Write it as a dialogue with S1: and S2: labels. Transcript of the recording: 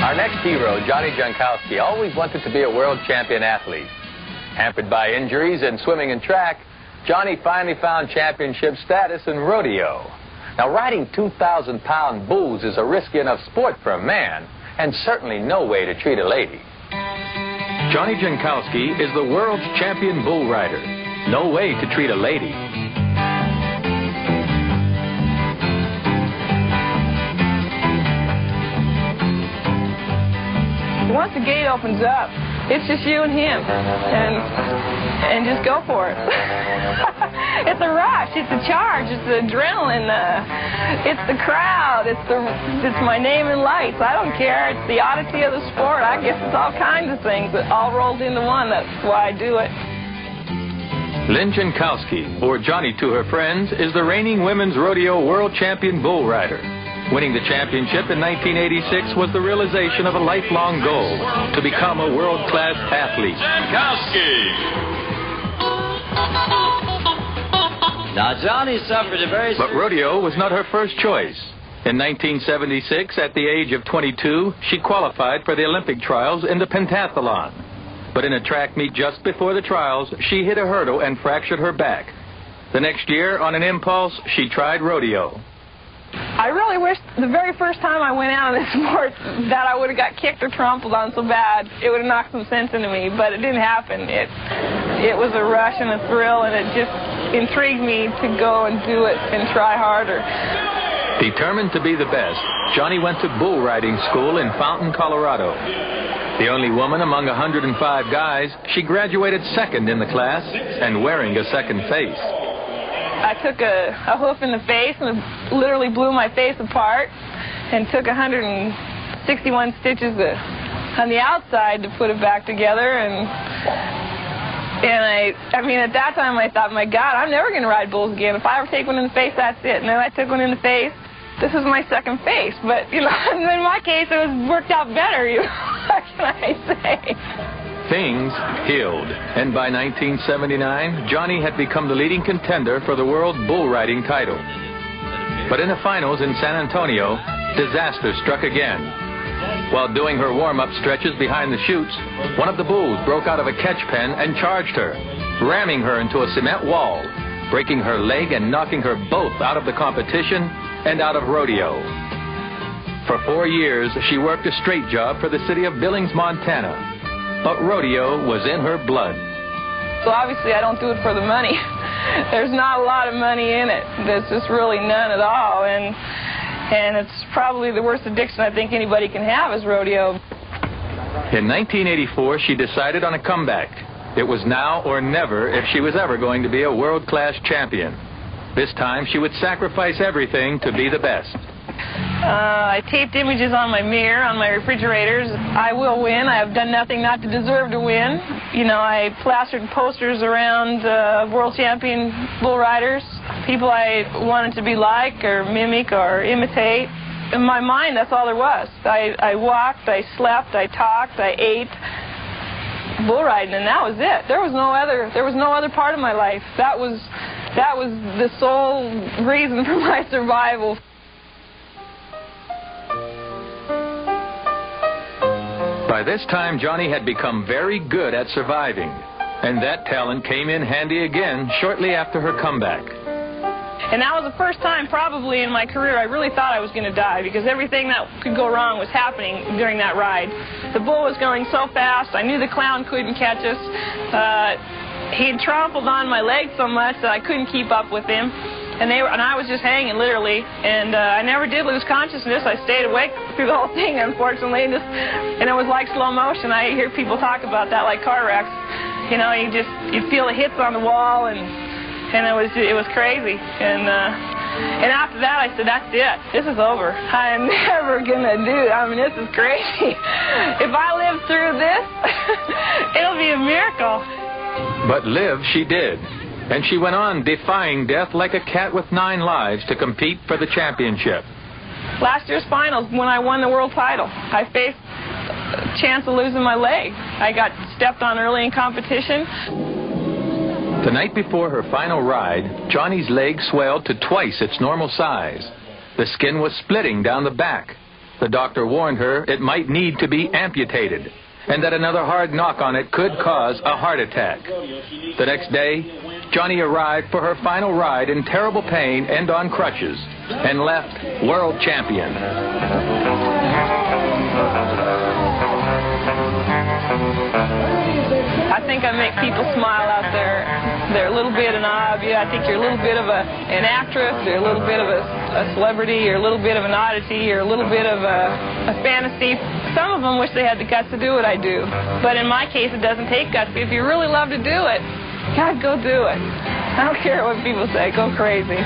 S1: Our next hero, Johnny Jankowski, always wanted to be a world champion athlete. Hampered by injuries in swimming and track, Johnny finally found championship status in rodeo. Now, riding 2,000-pound bulls is a risky enough sport for a man, and certainly no way to treat a lady.
S2: Johnny Jankowski is the world's champion bull rider. No way to treat a lady.
S3: Once the gate opens up, it's just you and him, and just go for it. It's a rush, it's a charge, it's the adrenaline, it's the crowd, it's my name in lights. I don't care. It's the oddity of the sport. I guess it's all kinds of things that all rolled into one. That's why I do it.
S2: Lynn Jankowski, or Johnny to her friends, is the reigning women's rodeo world champion bull rider. Winning the championship in 1986 was the realization of a lifelong goal, to become a world-class athlete.
S4: Jankowski! Now, Johnny suffered a very...
S2: But rodeo was not her first choice. In 1976, at the age of 22, she qualified for the Olympic trials in the pentathlon. But in a track meet just before the trials, she hit a hurdle and fractured her back. The next year, on an impulse, she tried rodeo.
S3: I really wish the very first time I went out in this sport that I would have got kicked or trampled on so bad. It would have knocked some sense into me, but it didn't happen. It was a rush and a thrill, and it just intrigued me to go and do it and try harder.
S2: Determined to be the best, Johnny went to bull riding school in Fountain, Colorado. The only woman among 105 guys, she graduated second in the class and wearing a second face.
S3: I took a hoof in the face and literally blew my face apart, and took 161 stitches on the outside to put it back together. And I mean, at that time I thought, my God, I'm never going to ride bulls again. If I ever take one in the face, that's it. And then I took one in the face. This is my second face. But, you know, in my case, it worked out better. You know, what can I say?
S2: Things healed, and by 1979, Johnny had become the leading contender for the world bull riding title. But in the finals in San Antonio, disaster struck again. While doing her warm-up stretches behind the chutes, one of the bulls broke out of a catch pen and charged her, ramming her into a cement wall, breaking her leg and knocking her both out of the competition and out of rodeo. For 4 years, she worked a straight job for the city of Billings, Montana. But rodeo was in her blood.
S3: So obviously I don't do it for the money. There's not a lot of money in it. There's just really none at all. And it's probably the worst addiction I think anybody can have is rodeo.
S2: In 1984, she decided on a comeback. It was now or never if she was ever going to be a world-class champion. This time she would sacrifice everything to be the best.
S3: I taped images on my mirror, on my refrigerators. I will win. I have done nothing not to deserve to win. You know, I plastered posters around world champion bull riders, people I wanted to be like or mimic or imitate. In my mind, that's all there was. I walked, I slept, I talked, I ate bull riding, and that was it. There was no other part of my life. That was the sole reason for my survival.
S2: By this time, Johnny had become very good at surviving, and that talent came in handy again shortly after her comeback.
S3: And that was the first time probably in my career I really thought I was going to die, because everything that could go wrong was happening during that ride. The bull was going so fast, I knew the clown couldn't catch us. He had trampled on my leg so much that I couldn't keep up with him. And I was just hanging, literally, and I never did lose consciousness. I stayed awake through the whole thing, unfortunately, and it was like slow motion. I hear people talk about that like car wrecks. You know, you feel the hits on the wall, and it was crazy. And after that, I said, that's it. This is over. I'm never gonna do it. I mean, this is crazy. If I live through this, it'll be a miracle.
S2: But live she did. And she went on defying death like a cat with 9 lives to compete for the championship.
S3: Last year's finals, when I won the world title, I faced a chance of losing my leg. I got stepped on early in competition.
S2: The night before her final ride, Johnny's leg swelled to twice its normal size. The skin was splitting down the back. The doctor warned her it might need to be amputated, and that another hard knock on it could cause a heart attack. The next day, Johnny arrived for her final ride in terrible pain and on crutches, and left world champion.
S3: I think I make people smile out there. They're a little bit an obvious. I think you're a little bit of an actress. You're a little bit of a celebrity. You're a little bit of an oddity. You're a little bit of a fantasy. Some of them wish they had the guts to do what I do. But in my case, it doesn't take guts. If you really love to do it, God, go do it. I don't care what people say. Go crazy.